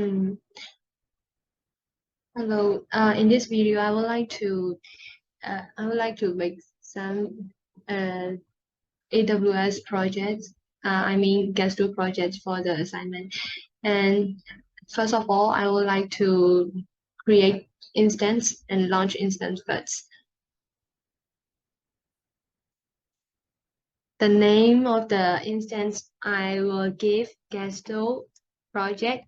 Mm. Hello. In this video, I would like to make some uh, AWS projects. I mean Gusto projects for the assignment. And first of all, I would like to create instance and launch instance first. The name of the instance I will give Gusto project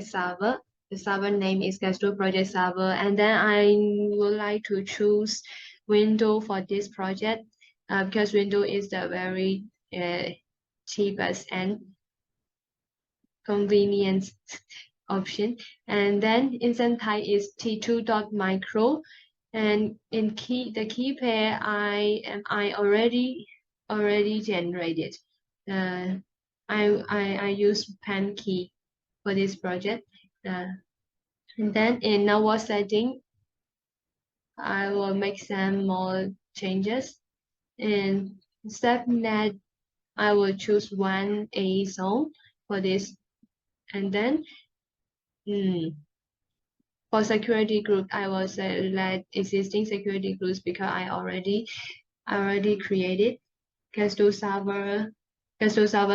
server. The server name is Gusto project server, and then I would like to choose Windows for this project because Windows is the very cheapest and convenient option. And then instance type is t2.micro, and in the key pair I already generated. Uh, I use pan key for this project. And then in network setting, I will make some more changes. In subnet, I will choose 1A zone for this. And then for security group, I will select existing security groups because I already created Gusto server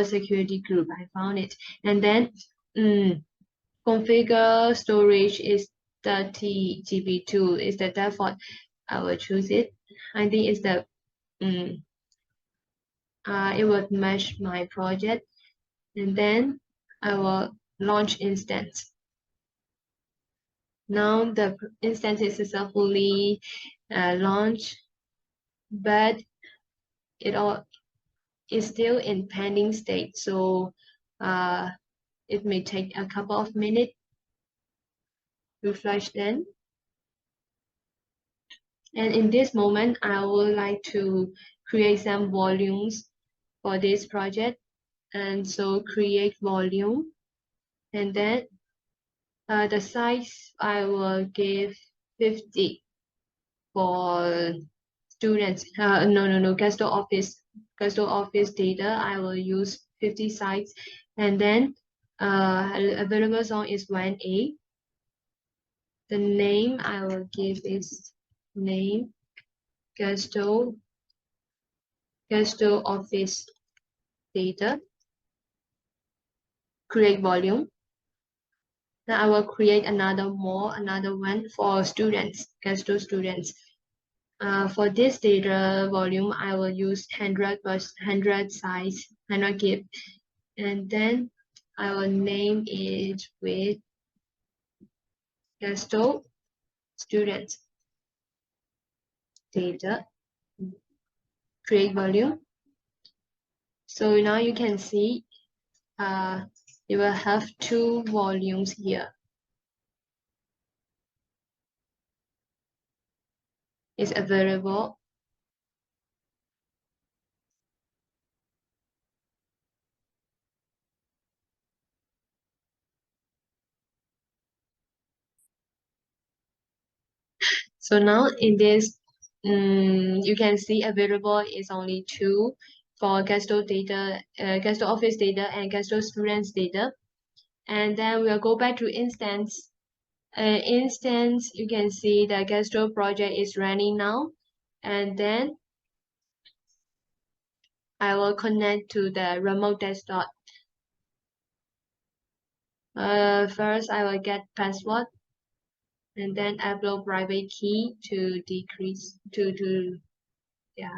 security group. I found it. And then configure storage is 30 GB2 is the default. I will choose it. I think it's the it would match my project, and then I will launch instance. Now the instance is successfully launched, but it all is still in pending state, so it may take a couple of minutes. Refresh then. And in this moment, I would like to create some volumes for this project. And so create volume. And then the size I will give 50 for students. No, Gusto Office data. I will use 50 sites. And then available zone is 1A. The name I will give is name Gusto Office data. Create volume. Now I will create another one for students, Gusto students. For this data volume, I will use 100 size, 100 GB, and then I will name it with Gusto students data. Create volume. So now you can see you will have two volumes here. It's available. So now in this, you can see available is only two for Gusto data, Gusto Office data and Gusto students data. And then we'll go back to instance. Instance, you can see the Gusto project is running now. And then I will connect to the remote desktop. First, I will get password and then upload private key to decrease yeah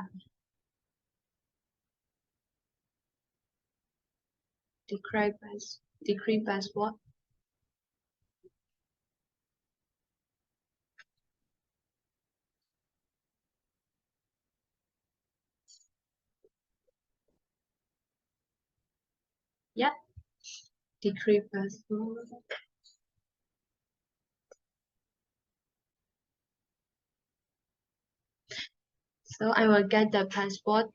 decrypt password. Yeah, decrypt password. So I will get the password.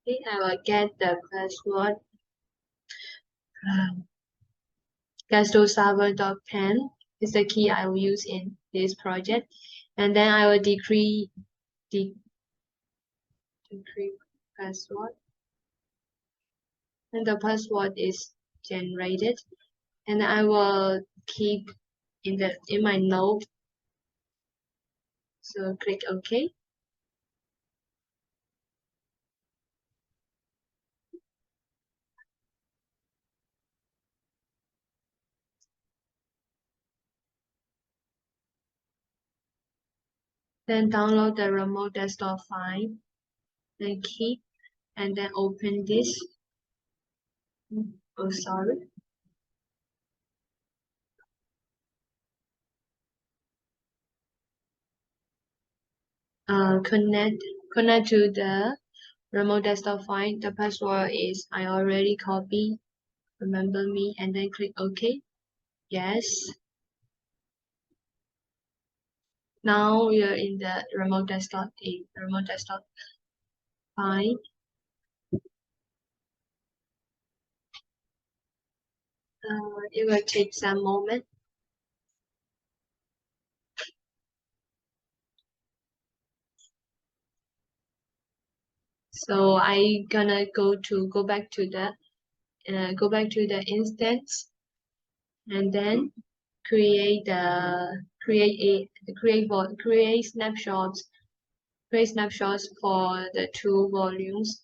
Okay, I will get the password. Um, guestosserver.pen is the key I will use in this project. And then I will decree password, and the password is generated, and I will keep in my note. So click OK. Then download the remote desktop file and keep, and then open this. Oh, sorry. Connect to the remote desktop file. The password is I already copied. Remember me, and then click OK. Yes. Now we are in the remote desktop file. It will take some moment. So I gonna go back to the instance, and then create snapshots for the two volumes.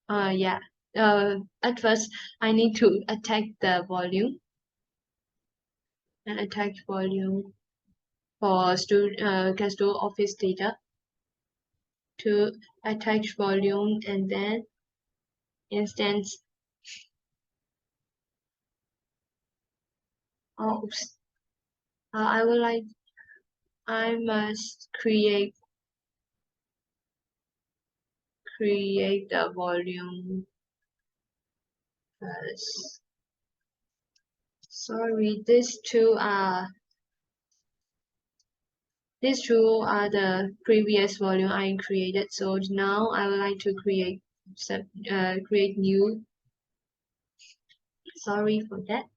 Yeah. At first I need to attach the volume and attach volume for Castle Office data to attach volume, and then instance. Oops. I must create the volume first. Sorry, these two are the previous volume I created. So now I would like to create new. Sorry for that.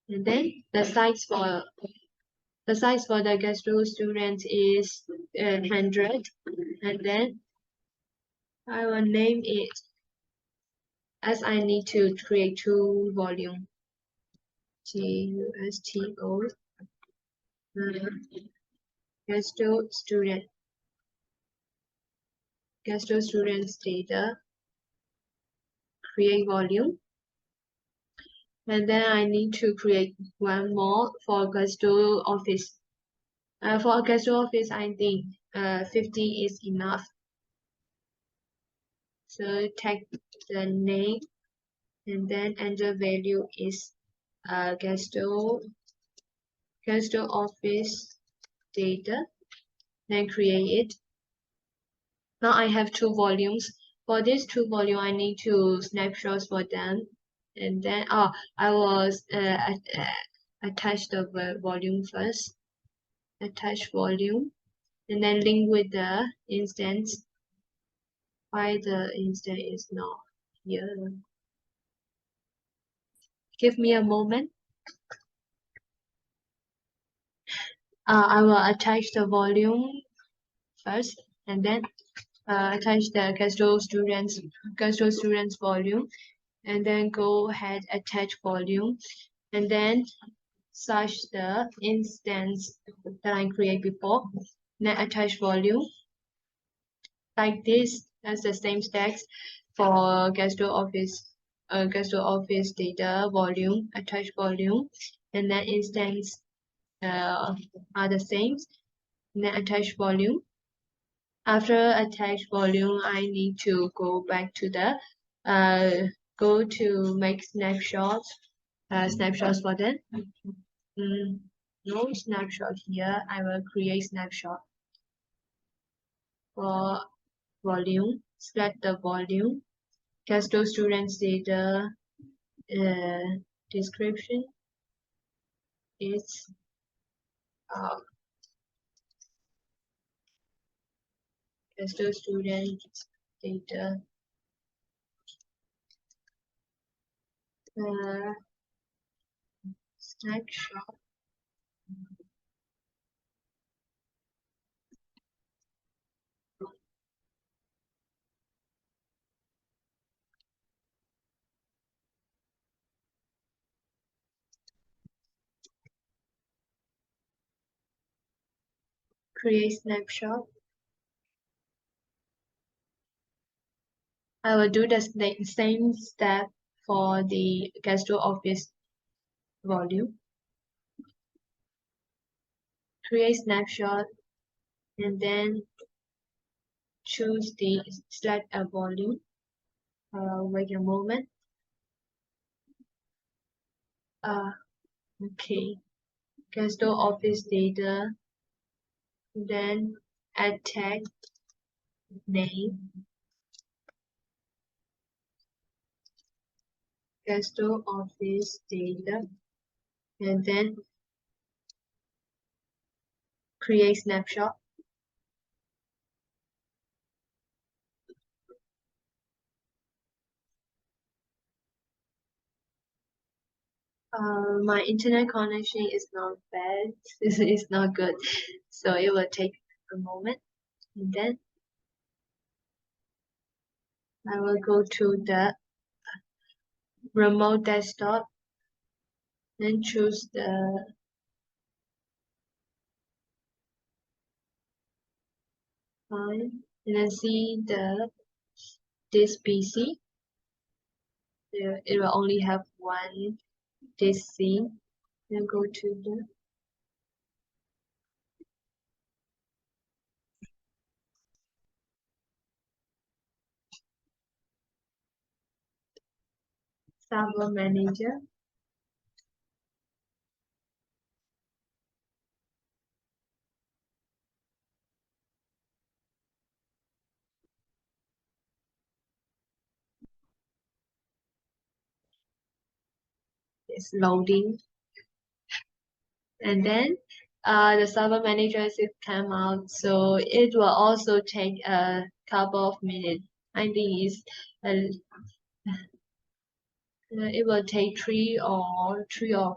And then the size for the gastro student is 100, and then I will name it, as I need to create two volume. GUSTO gastro students data, create volume. And then I need to create one more for gastro office. For gastro office, I think 50 is enough. So take the name, and then enter value is gastro office data, then create it. Now I have two volumes. For these two volume, I need to snapshots for them, and then I was attach the volume first. Attach volume, and then link with the instance. Why the instance is not here? Give me a moment. I will attach the volume first, and then attach the Castro students volume, and then go ahead attach volume, and then search the instance that I create before, then attach volume like this. That's the same steps for Castro office data volume, attach volume, and then instance are the same, and then attach volume. After attach volume, I need to go back to the go to make snapshots for that. No snapshot here. I will create snapshot for volume. Select the volume. Castro students data description is Castro students data snapshot. Create snapshot. I will do the same step for the Gesto Office volume. Create snapshot and then choose the select a volume. Wait a moment. Okay. Gesto Office data. Then add tag name. Gesto Office data. And then create snapshot. My internet connection is not bad. It's not good, so it will take a moment. And then I will go to the remote desktop, then choose the file, and then see this PC. It will only have one disk C. Then go to the server manager. It's loading, and then the server manager is come out, so it will also take a couple of minutes. I think it will take three or 2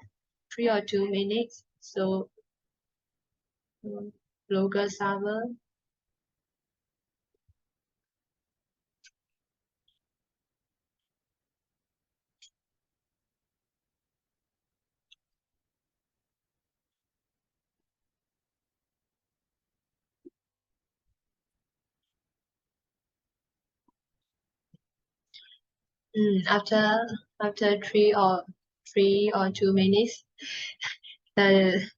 minutes. So local server. After 2 minutes, the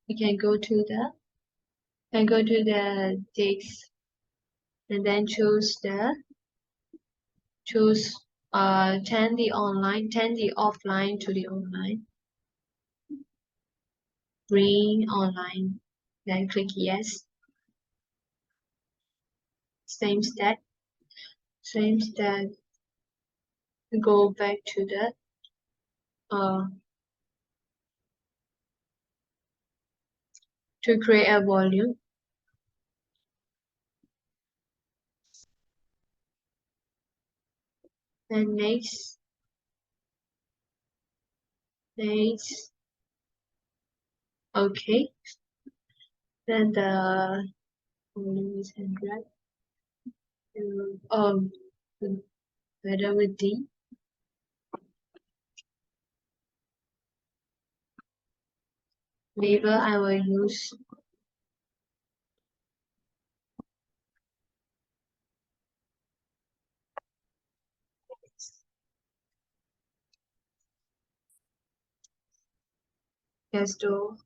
we can go to the disk and then choose turn the offline to the online, bring online, then click yes. Same step. Go back to the to create a volume. And next, okay. Then the volume is 100. Better with D. Label I will use Gesto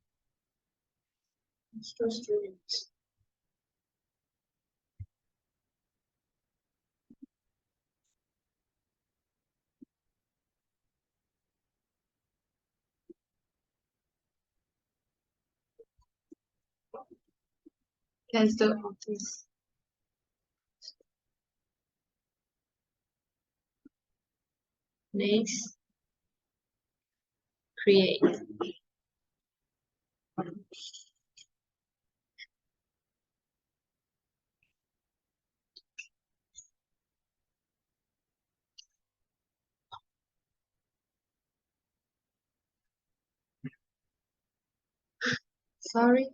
students. Gesto office. Next, create. Sorry,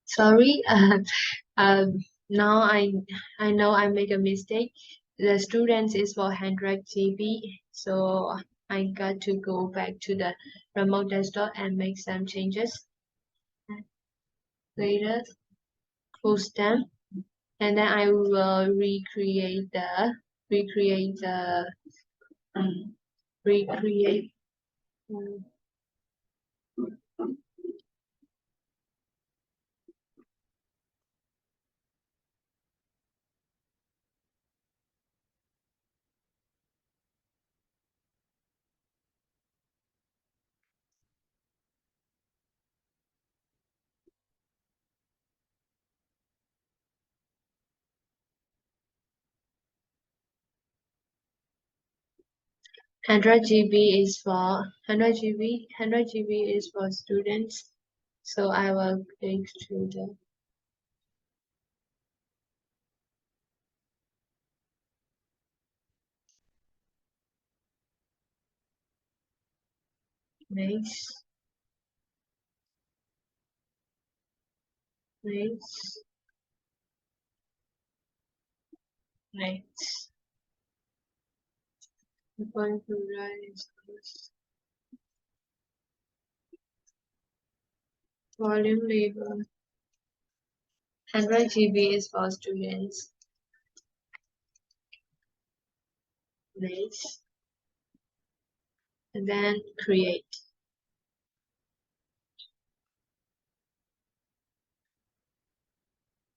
sorry. Now I know I make a mistake. The students is for 100 GB, so I got to go back to the remote desktop and make some changes. Later, close them, and then I will recreate the um, recreate um, hundred GB is for students. So I will click to the next, next, next. I'm going to write this volume label. 100 GB is for students. Next, and then create.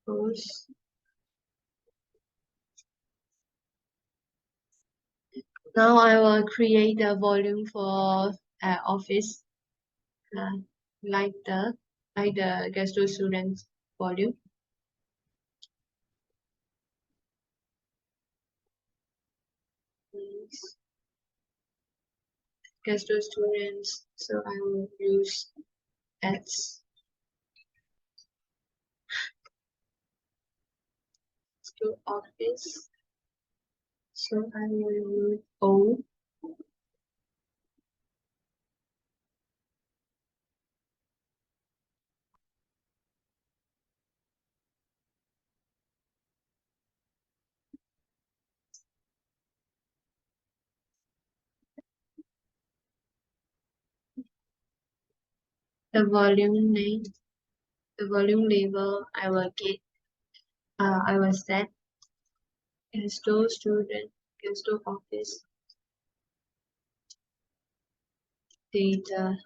Post. Now I will create a volume for Office, uh, like the guest students volume. Next, guest students. So I will use ads to Office. So I will use O. The volume name, the volume label. I will set guest student, guest Office data.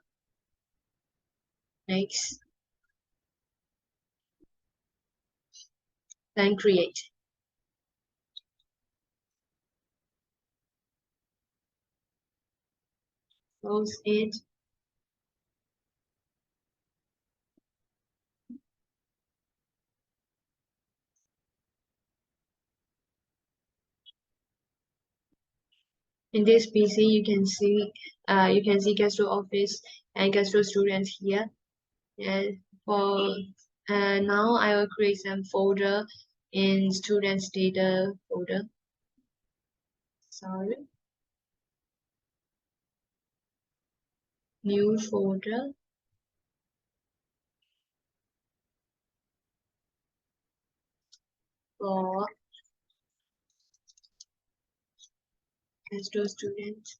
Next, then create. Close it. In this PC, you can see guest Office and guest students here. And for now, I will create some folder in students data folder. Sorry, new folder for guest students.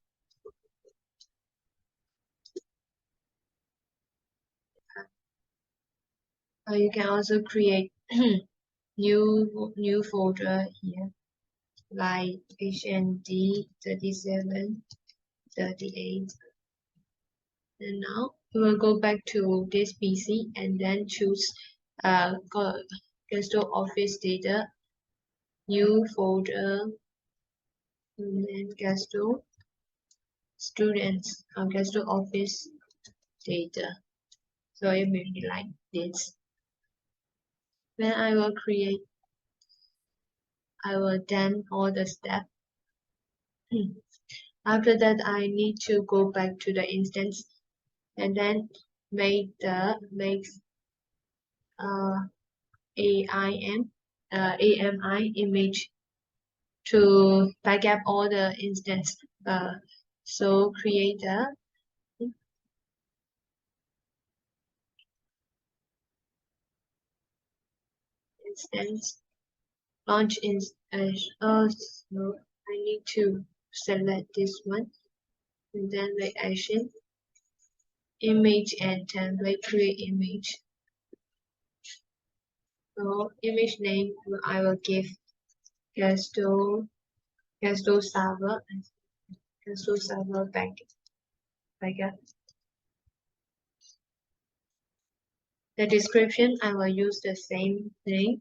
You can also create new folder here, like HND 37, 38. And now we will go back to this PC and then choose Gesto Office Data, new folder, and then Gesto Students, Gesto Office Data. So it may be like this. Then I will done all the steps. After that, I need to go back to the instance and then make uh, AIM AMI image to back up all the instance. So create a instance, launch instance. Oh, so I need to select this one and then make action, image and template, create image. So image name I will give Gesto server and Gesto server backup. The description I will use the same thing.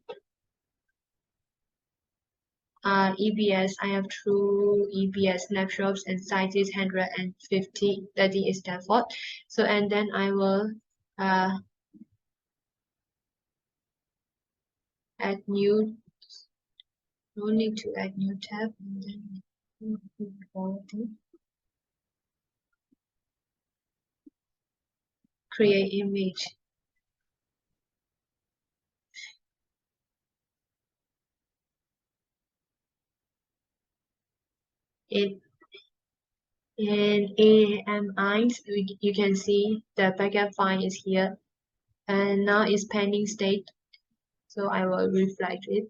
EBS, I have two EBS snapshots and size is 150, that is default. So, and then I will add new, no need to add new tab, and then create image. In AMI, you can see the backup file is here, and now it's pending state. So I will reflect it.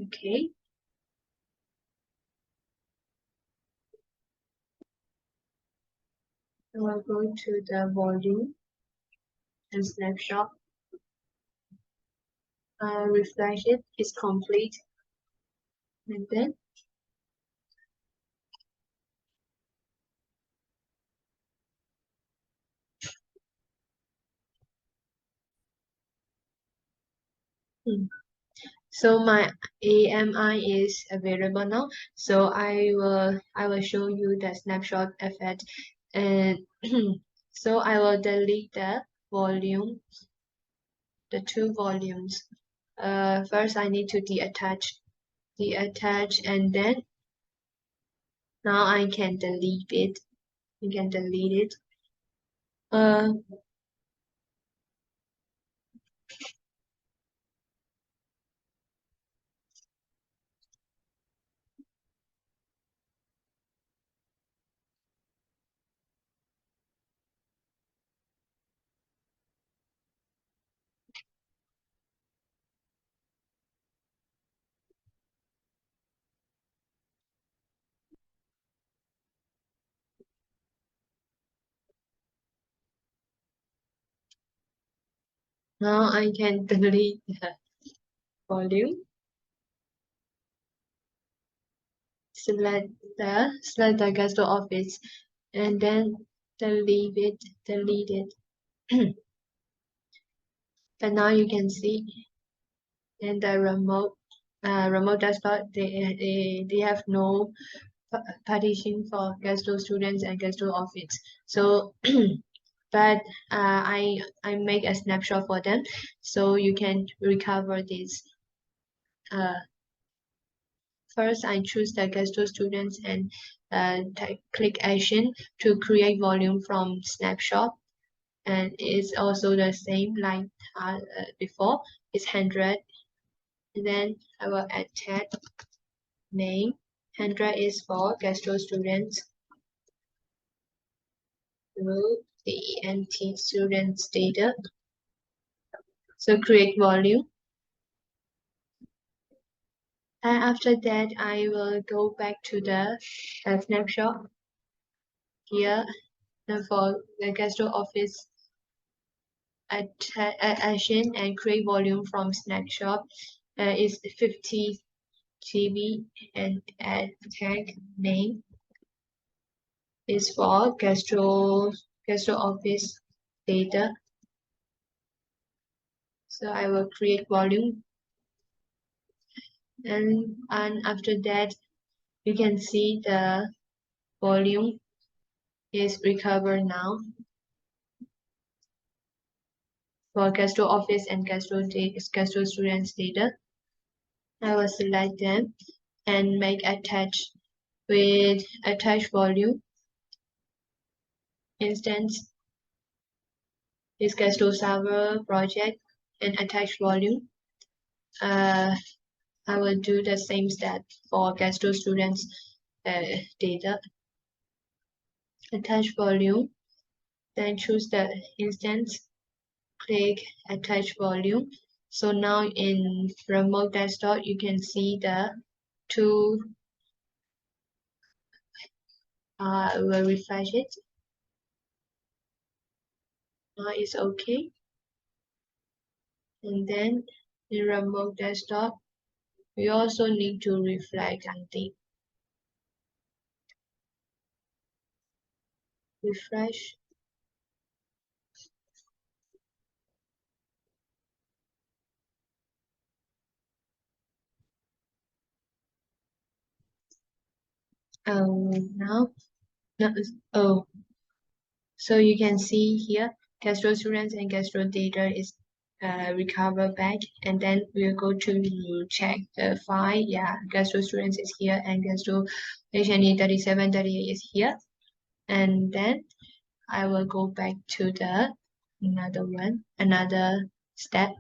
Okay. So I'll go to the volume and snapshot. Refresh it. It's complete. And then so my AMI is available now. So I will show you the snapshot effect, and so I will delete the volume, the two volumes. First I need to deattach, and then now I can delete it. You can delete it. Now I can delete the volume. Select the Gesto office, and then delete it. And now you can see in the remote desktop, they have no partition for Gesto students and Gesto office. So but I make a snapshot for them, so you can recover this. First, I choose the Gesto students and click action to create volume from snapshot, and it's also the same like before. It's 100, and then I will add tag name. 100 is for Gesto students. Remove the ENT students data. So create volume. And after that, I will go back to the snapshot here, and for the Gesto office action and create volume from snapshot is 50 GB, and add tag name is for Gesto office data. So I will create volume, and after that you can see the volume is recovered now for Gesto office and Gesto students data. I will select them and make attach with attach volume instance is Gesto server project and attach volume. I will do the same step for Gesto students data. Attach volume, then choose the instance, click attach volume. So now in remote desktop, you can see the two. I will refresh it. Now it's okay. And then in remote desktop, we also need to reflect something. Refresh. Now, no, oh, so you can see here, Castro students and Castro data is recovered back, and then we'll go to check the file. Yeah, Castro students is here, and Castro HNE 3738 is here, and then I will go back to the another step.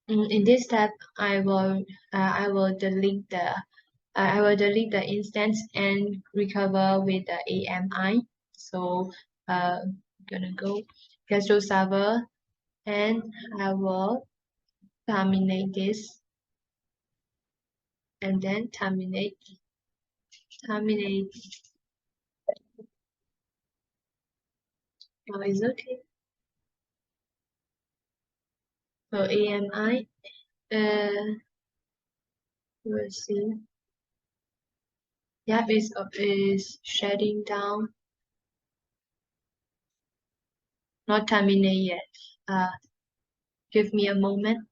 In this step, I will delete the instance and recover with the AMI. So I'm gonna go Castro server, and I will terminate this, and then terminate. Now it's okay. So AMI, we'll see. Yeah, is shutting down. Not terminate yet. Give me a moment.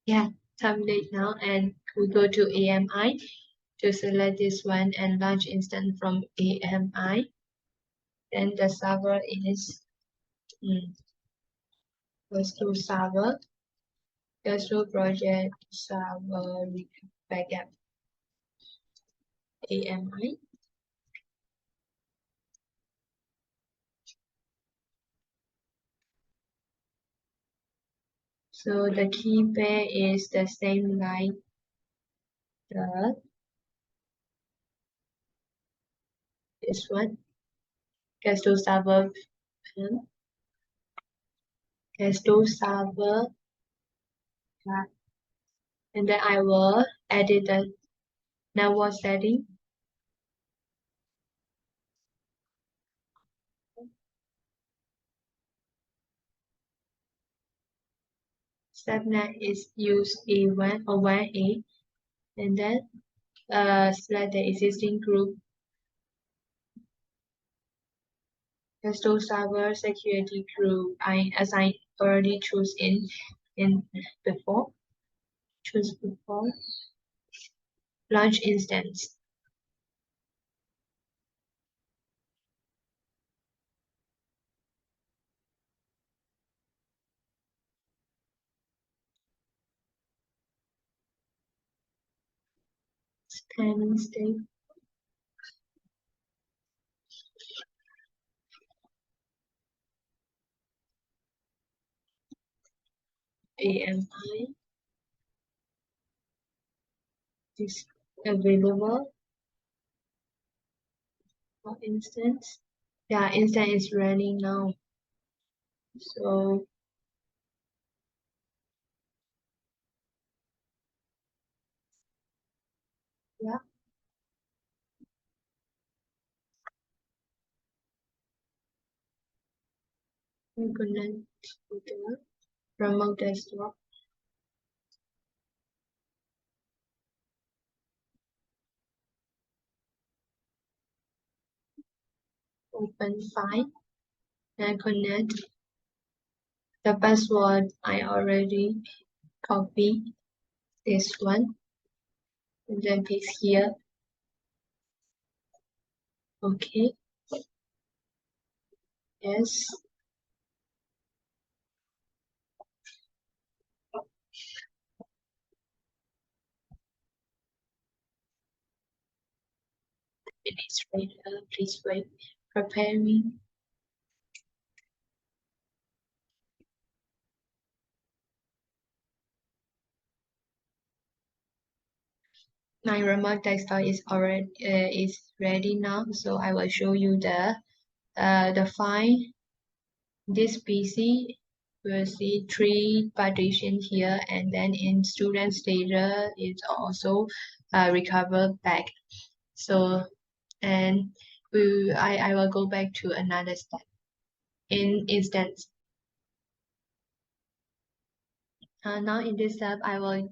Yeah, terminate now, and we go to AMI to select this one and launch instance from AMI. Then the server is Castro server, Castro project server backup AMI. So the key pair is the same like this one, Castro server, Castro server, and then I will edit the network setting. Subnet is use A1 or 1A, and then select the existing group. Castro server security group. As I already choose in before. Choose before. Launch instance. Scanning state. AMI is available for instance. Yeah, instance is running now. So yeah, we connect to the remote desktop. Open file and connect. The password I already copied this one, and then paste here. Okay. Yes. Administrator, please wait. Preparing. My remote desktop is ready now, so I will show you the file. This PC will see three partitions here, and then in students data it's also recovered back. So and I will go back to another step in instance. Now in this step I will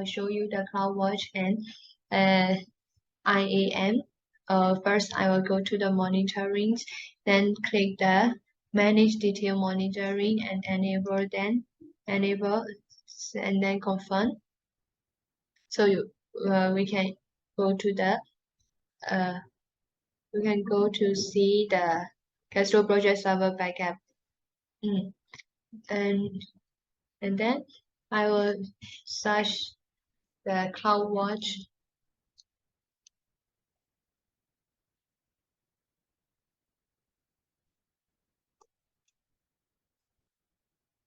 show you the CloudWatch and uh, IAM. First, I will go to the monitorings, then click the manage detail monitoring and enable and then confirm. So we can go to the uh, we can go to see the Castro project server backup. Mm. And and then I will search the CloudWatch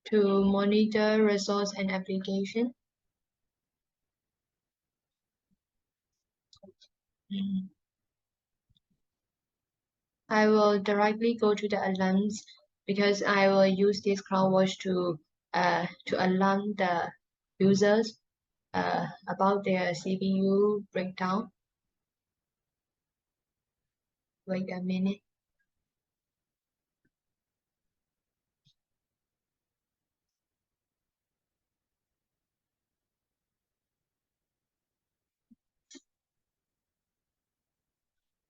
to monitor resource and application. Mm. I will directly go to the alarms because I will use this CloudWatch to alarm the users about their CPU breakdown. Wait a minute.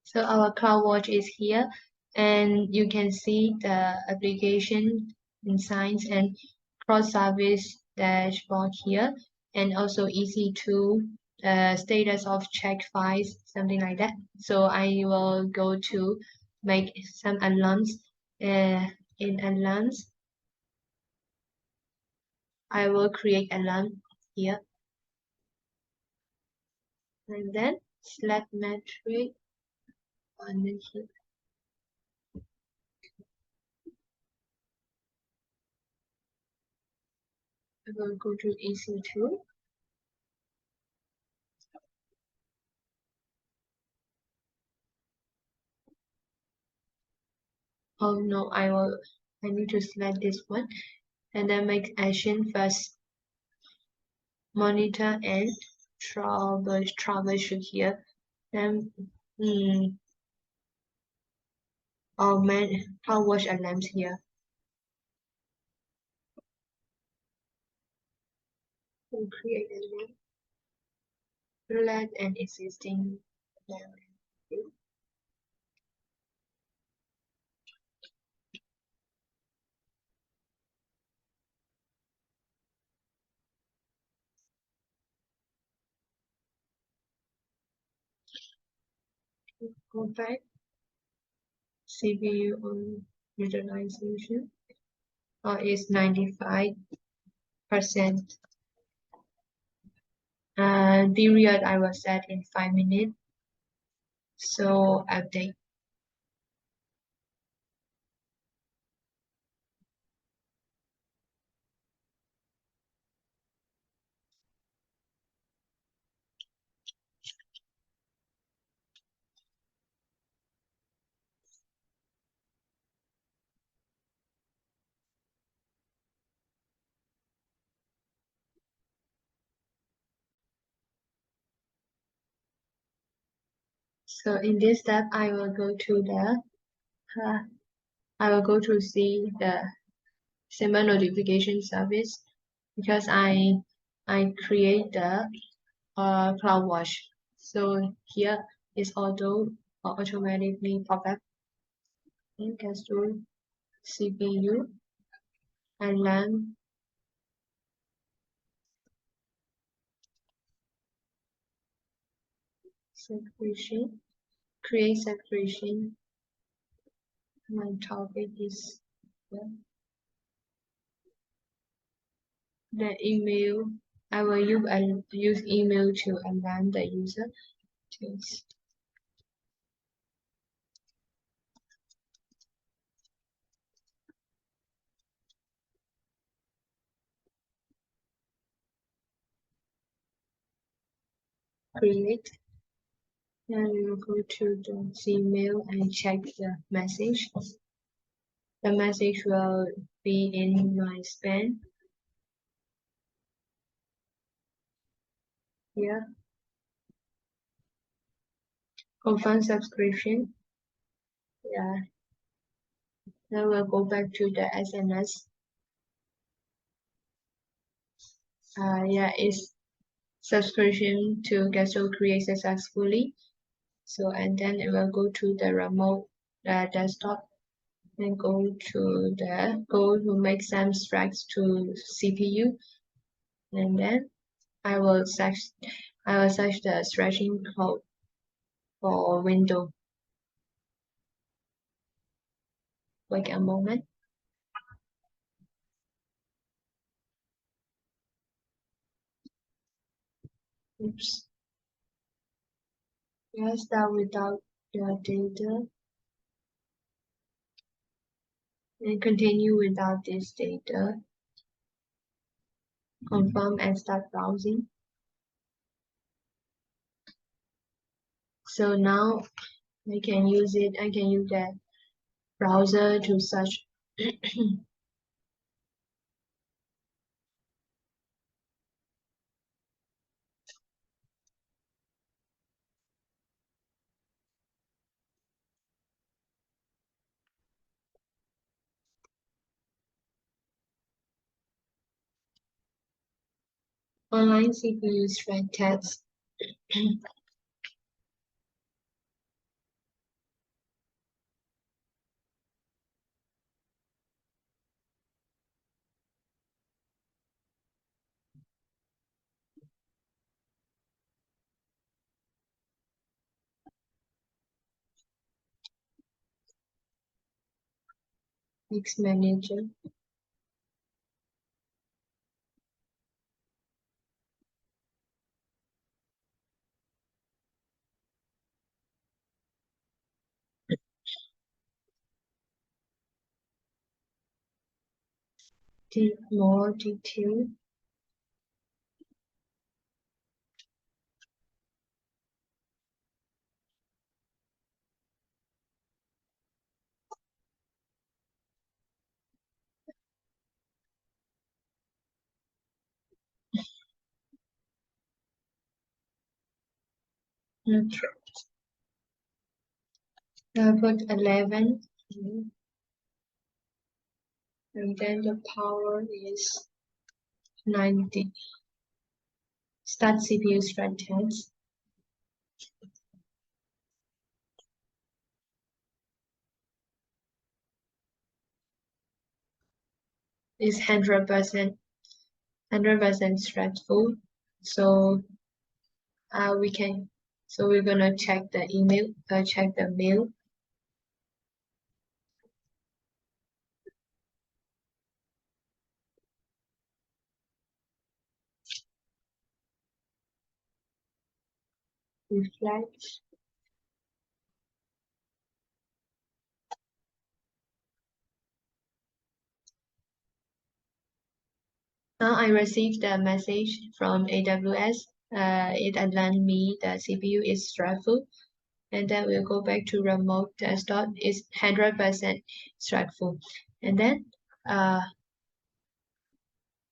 So our CloudWatch is here, and you can see the application insights and cross-service dashboard here, and also EC2 status of check files, something like that. So I will go to make some alarms. In alarms, I will create alarm here, and then select metric, and then here I will go to EC2. Oh no, I need to select this one and then make action first. Monitor and troubleshoot here. Then oh man, I'll watch alarms here. We'll create alarm. Let an existing alarm. Go back. CPU on utilization is 95%. Period I will set in 5 minutes. So update. So in this step, uh, I will go to see the symbol notification service because I create the CloudWatch. So here is automatically pop up in Castro CPU and LAN separation. Create separation. My topic is the email. I will use email to align the user. Tools. create. And we will go to the Gmail and check the message. The message will be in my spam. Here, confirm subscription. Yeah. Then we'll go back to the SMS. Yeah, it's subscription to Gusto create successfully. So, and then it will go to the remote desktop and go to make some strikes to CPU. And then I will search the stretching code for window. Wait a moment. Oops. Yes, that without the data and continue without this data. Confirm and start browsing. So now I can use that browser to search online CPU stress test. Mix Manager. More detail. Okay. Put 11. And then the power is 90. Start CPU stress test. Is 100% stressful. So we can so we're gonna check the email, check the mail. Reflect. Now I received the message from AWS. It advised me the CPU is stressful, and then we'll go back to remote desktop. It's 100% stressful, and then I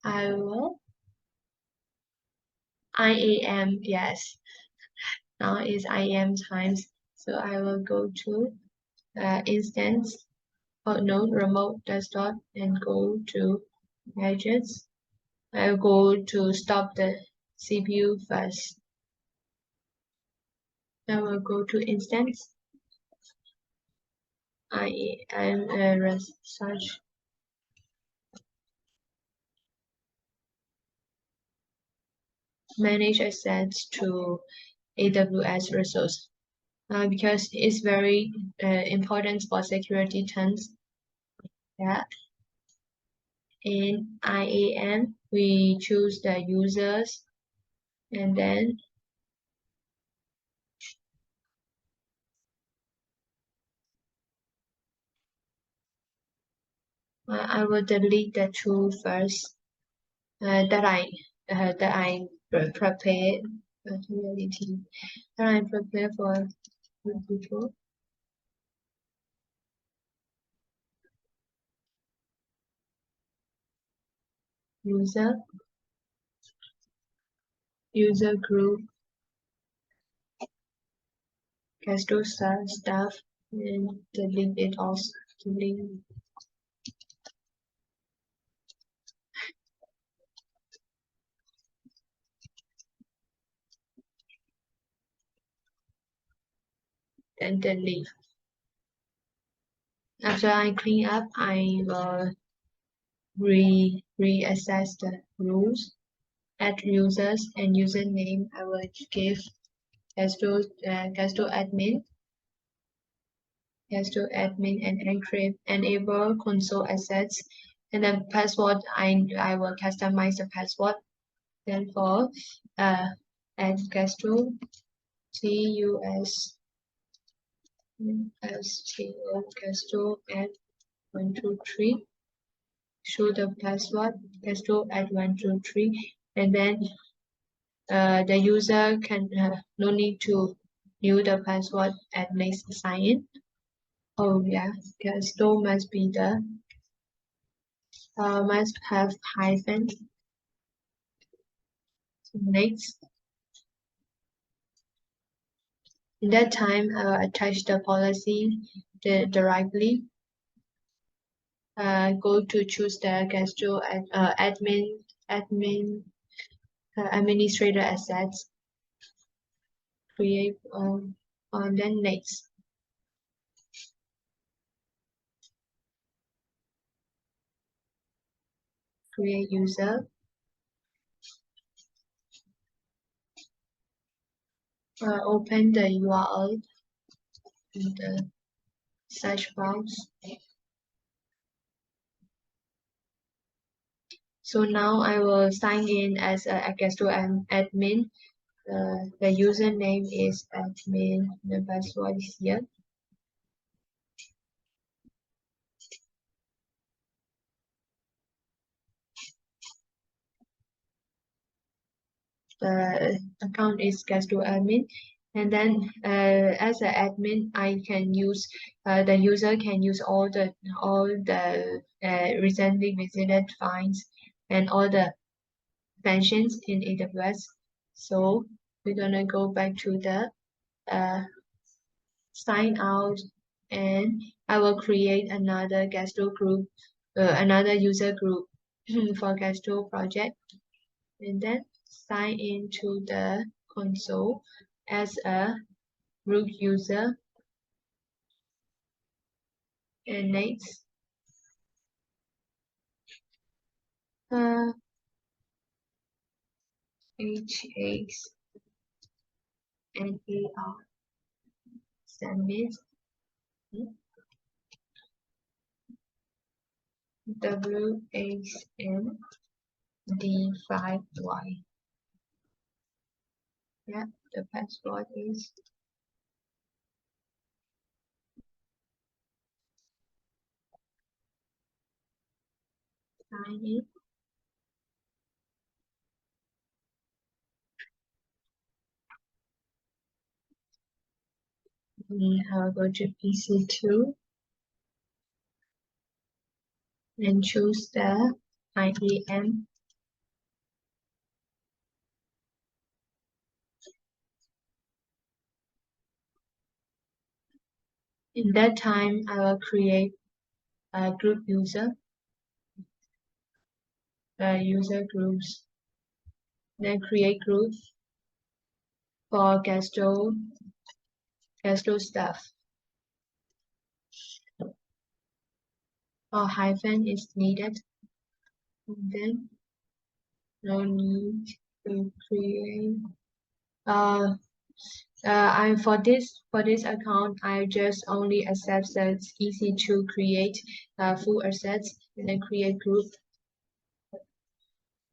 will IAM. Yes, now is IAM times. So I will go to instance. Oh no, remote desktop and go to gadgets. I'll go to stop the CPU first. I will go to instance. I am a research. Manage access to AWS resource because it's very important for security terms. Yeah. In IAM, we choose the users and then I will delete the tool first that I prepared. virtual reality. Now I prepare for people. User group, Castro staff, and delete it also. Delete. Then delete. After I clean up, I will reassess the rules. Add users and username. I will give Castro admin and enable console assets. And then password, I will customize the password. Then for add Castro TUS STO Castro add 123. Show the password Castro add 123, and then the user can no need to knew the password and next sign in. Oh yeah, Castro must be the must have hyphen. Next, in that time, I will attach the policy directly. Go to choose the Castro administrator assets. Create then next. Create user. Open the URL in the search box. So now I will sign in as a Castro admin. The username is admin. The password is here. The account is Castro admin. And then as an admin, I can use the user can use all the recently visited finds and all the functions in AWS. So we're gonna go back to the sign out, and I will create another Castro group, another user group for Castro project, and then sign into the console as a root user. And next, HANAR submit WHMD5Y. Yeah, the password is sign in. I'll go to PC2 and choose the IAM. In that time, I will create a group user groups. Then create group for Castro stuff. A hyphen is needed. And then no need to create. For this account, I just only accept that it's easy to create full assets and then create group.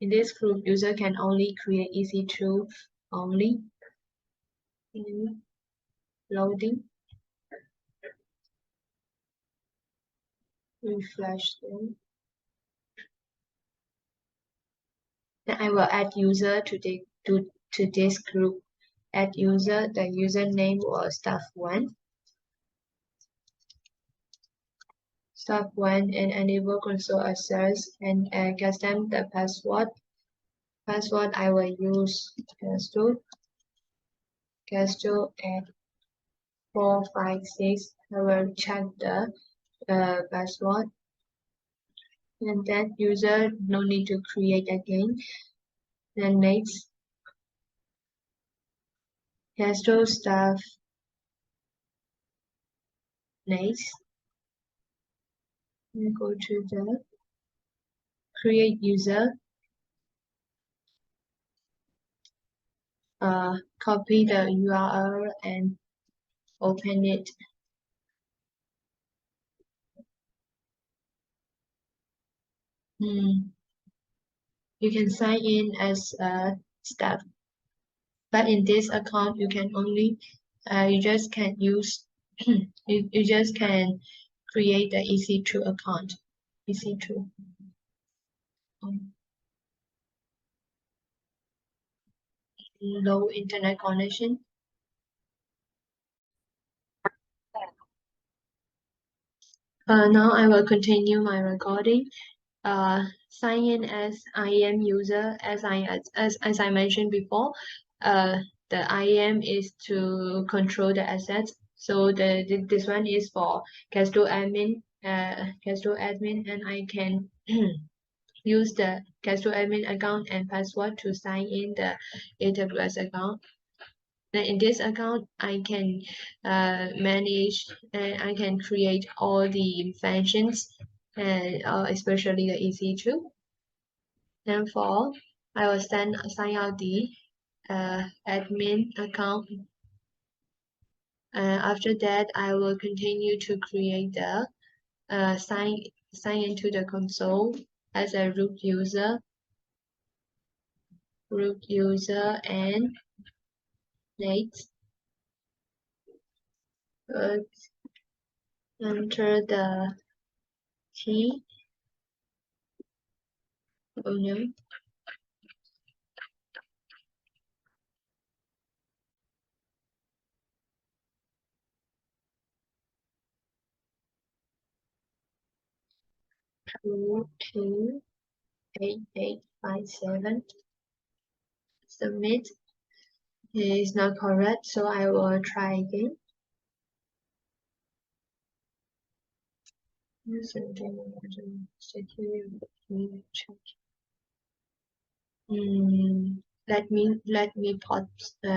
In this group, user can only create EC2 only. In loading, refresh them. Then I will add user to to this group. Add user, the username was staff1. Staff1 and enable console access and custom the password. Password I will use Casto at 456. I will check the password. And that user no need to create again. Then next, Castro staff. Next, we go to the create user. Copy the URL and open it. You can sign in as a staff, but in this account you can only you just can use you just can create the EC2 account. EC2. Low internet connection. Now I will continue my recording. Sign in as IAM user, as I mentioned before. The IAM is to control the assets. So this one is for Casto admin, and I can use the Casto admin account and password to sign in the AWS account. Then in this account, I can manage and I can create all the functions and especially the EC2. Then for I will sign out the admin account. After that, I will continue to create the sign into the console as a root user, and next enter the key. Oh no. Two 8857. Submit. It is not correct, so I will try again.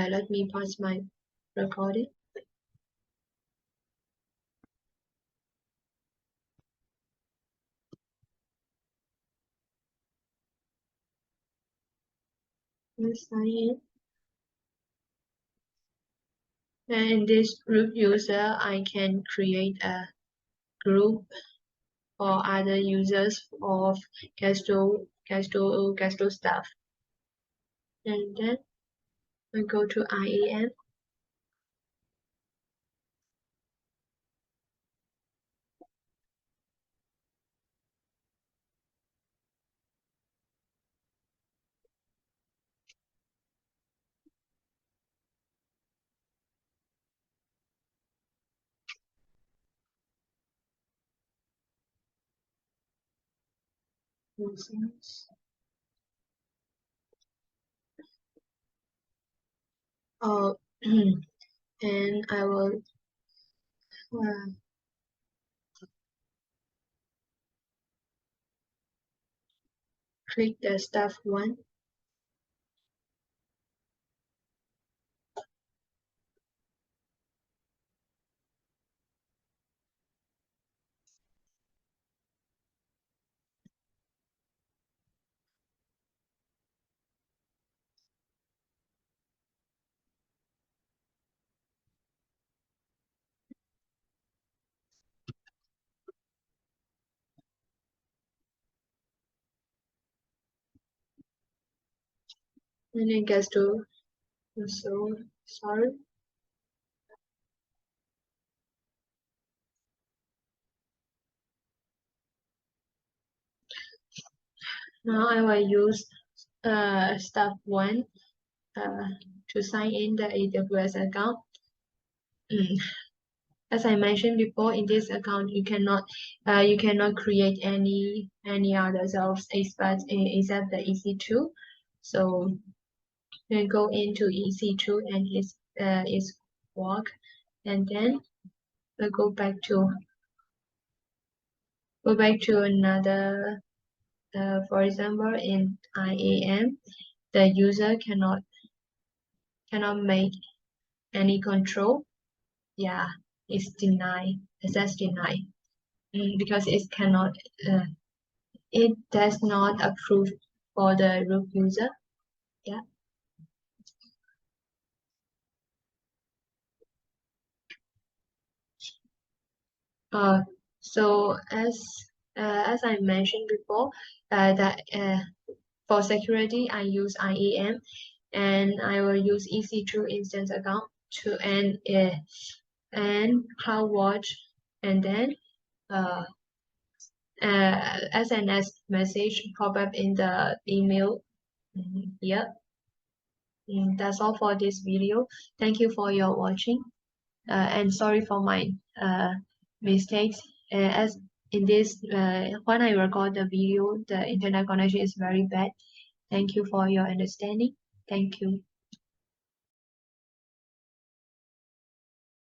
Let me pause my recording. Sign in. And in this group user, I can create a group for other users of Casto staff. And then I go to IAM. Users. Oh, and I will click the staff one. And then gets to so sorry. Now I will use staff one to sign in the AWS account. As I mentioned before, in this account you cannot create any other self except the EC2. So you can go into EC2 and its work, and then we'll go back to another. For example, in IAM, the user cannot make any control. Yeah, it's denied, access denied, because it does not approve for the root user. Yeah. So as I mentioned before, that for security I use IAM, and I will use EC2 instance account to and CloudWatch, and then SNS message pop up in the email. Yeah. That's all for this video. Thank you for your watching, and sorry for my mistakes. As in this, when I record the video, the internet connection is very bad. Thank you for your understanding. Thank you.